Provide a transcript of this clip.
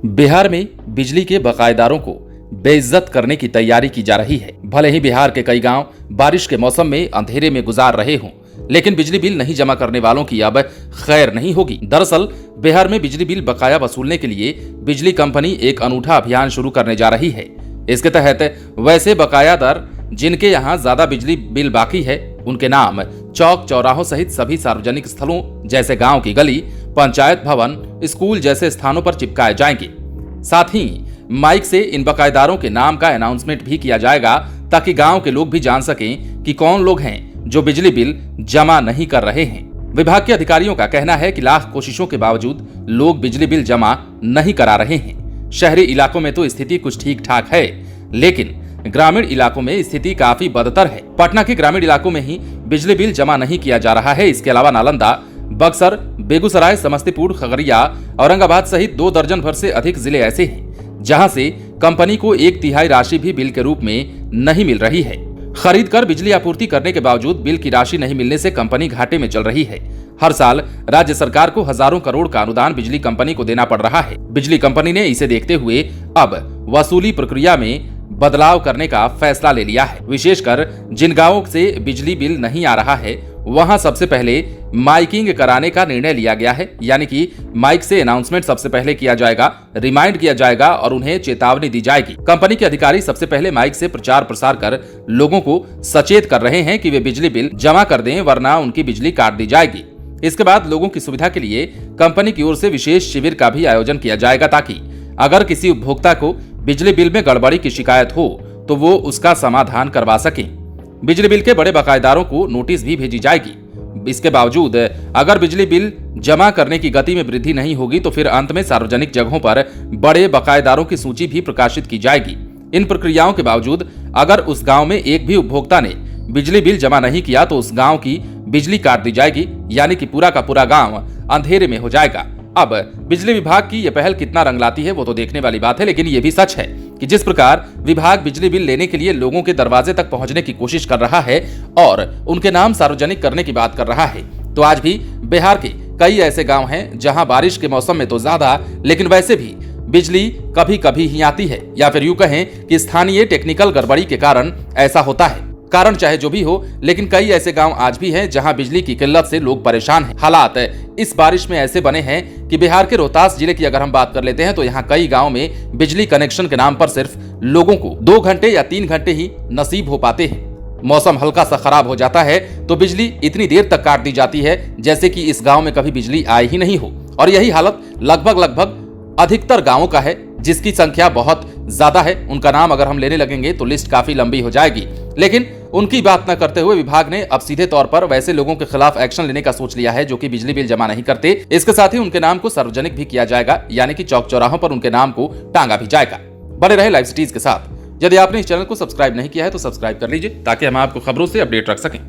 बिहार में बिजली के बकायेदारों को बेइज्जत करने की तैयारी की जा रही है। भले ही बिहार के कई गांव बारिश के मौसम में अंधेरे में गुजार रहे हों, लेकिन बिजली बिल नहीं जमा करने वालों की अब खैर नहीं होगी। दरअसल बिहार में बिजली बिल बकाया वसूलने के लिए बिजली कंपनी एक अनूठा अभियान शुरू करने जा रही है। इसके तहत वैसे बकायादार जिनके यहाँ ज्यादा बिजली बिल बाकी है, उनके नाम चौक चौराहों सहित सभी सार्वजनिक स्थलों जैसे गांव की गली, पंचायत भवन, स्कूल जैसे स्थानों पर चिपकाए जाएंगे। साथ ही माइक से इन बकायेदारों के नाम का अनाउंसमेंट भी किया जाएगा, ताकि गांव के लोग भी जान सकें कि कौन लोग हैं जो बिजली बिल जमा नहीं कर रहे हैं। विभाग के अधिकारियों का कहना है कि लाख कोशिशों के बावजूद लोग बिजली बिल जमा नहीं करा रहे हैं। शहरी इलाकों में तो स्थिति कुछ ठीक ठाक है, लेकिन ग्रामीण इलाकों में स्थिति काफी बदतर है। पटना के ग्रामीण इलाकों में ही बिजली बिल जमा नहीं किया जा रहा है। इसके अलावा नालंदा, बक्सर, बेगूसराय, समस्तीपुर, खगड़िया, औरंगाबाद सहित 2 दर्जन भर से अधिक जिले ऐसे हैं जहां से कंपनी को 1/3 राशि भी बिल के रूप में नहीं मिल रही है। खरीद कर बिजली आपूर्ति करने के बावजूद बिल की राशि नहीं मिलने से कंपनी घाटे में चल रही है। हर साल राज्य सरकार को हजारों करोड़ का अनुदान बिजली कंपनी को देना पड़ रहा है। बिजली कंपनी ने इसे देखते हुए अब वसूली प्रक्रिया में बदलाव करने का फैसला ले लिया है। विशेषकर जिन गांवों से बिजली बिल नहीं आ रहा है, वहां सबसे पहले माइकिंग कराने का निर्णय लिया गया है। यानी कि माइक से अनाउंसमेंट सबसे पहले किया जाएगा, रिमाइंड किया जाएगा और उन्हें चेतावनी दी जाएगी। कंपनी के अधिकारी सबसे पहले माइक से प्रचार प्रसार कर लोगों को सचेत कर रहे हैं कि वे बिजली बिल जमा कर दें, वरना उनकी बिजली काट दी जाएगी। इसके बाद लोगों की सुविधा के लिए कंपनी की ओर से विशेष शिविर का भी आयोजन किया जाएगा, ताकि अगर किसी उपभोक्ता को बिजली बिल में गड़बड़ी की शिकायत हो तो वो उसका समाधान करवा सकें। बिजली बिल के बड़े बकायेदारों को नोटिस भी भेजी जाएगी। इसके बावजूद अगर बिजली बिल जमा करने की गति में वृद्धि नहीं होगी तो फिर अंत में सार्वजनिक जगहों पर बड़े बकायेदारों की सूची भी प्रकाशित की जाएगी। इन प्रक्रियाओं के बावजूद अगर उस गांव में एक भी उपभोक्ता ने बिजली बिल जमा नहीं किया तो उस गांव की बिजली काट दी जाएगी, यानी कि पूरा का पूरा गांव अंधेरे में हो जाएगा। अब बिजली विभाग की यह पहल कितना रंग लाती है वो तो देखने वाली बात है, लेकिन यह भी सच है कि जिस प्रकार विभाग बिजली बिल लेने के लिए लोगों के दरवाजे तक पहुंचने की कोशिश कर रहा है और उनके नाम सार्वजनिक करने की बात कर रहा है, तो आज भी बिहार के कई ऐसे गांव हैं जहां बारिश के मौसम में तो ज्यादा, लेकिन वैसे भी बिजली कभी कभी ही आती है, या फिर यूं कहें कि स्थानीय टेक्निकल गड़बड़ी के कारण ऐसा होता है। कारण चाहे जो भी हो, लेकिन कई ऐसे गांव आज भी हैं जहां बिजली की किल्लत से लोग परेशान हैं। हालात इस बारिश में ऐसे बने हैं कि बिहार के रोहतास जिले की अगर हम बात कर लेते हैं तो यहाँ कई गांव में बिजली कनेक्शन के नाम पर सिर्फ लोगों को 2 घंटे या 3 घंटे ही नसीब हो पाते हैं। मौसम हल्का सा खराब हो जाता है तो बिजली इतनी देर तक काट दी जाती है जैसे कि इस गाँव में कभी बिजली आई ही नहीं हो। और यही हालत लगभग अधिकतर गाँवों का है, जिसकी संख्या बहुत ज्यादा है। उनका नाम अगर हम लेने लगेंगे तो लिस्ट काफी लंबी हो जाएगी, लेकिन उनकी बात न करते हुए विभाग ने अब सीधे तौर पर वैसे लोगों के खिलाफ एक्शन लेने का सोच लिया है जो कि बिजली बिल जमा नहीं करते। इसके साथ ही उनके नाम को सार्वजनिक भी किया जाएगा, यानी कि चौक चौराहों पर उनके नाम को टांगा भी जाएगा। बने रहे लाइव सिटीज के साथ। यदि आपने इस चैनल को सब्सक्राइब नहीं किया है तो सब्सक्राइब कर लीजिए, ताकि हम आपको खबरों से अपडेट रख सकें।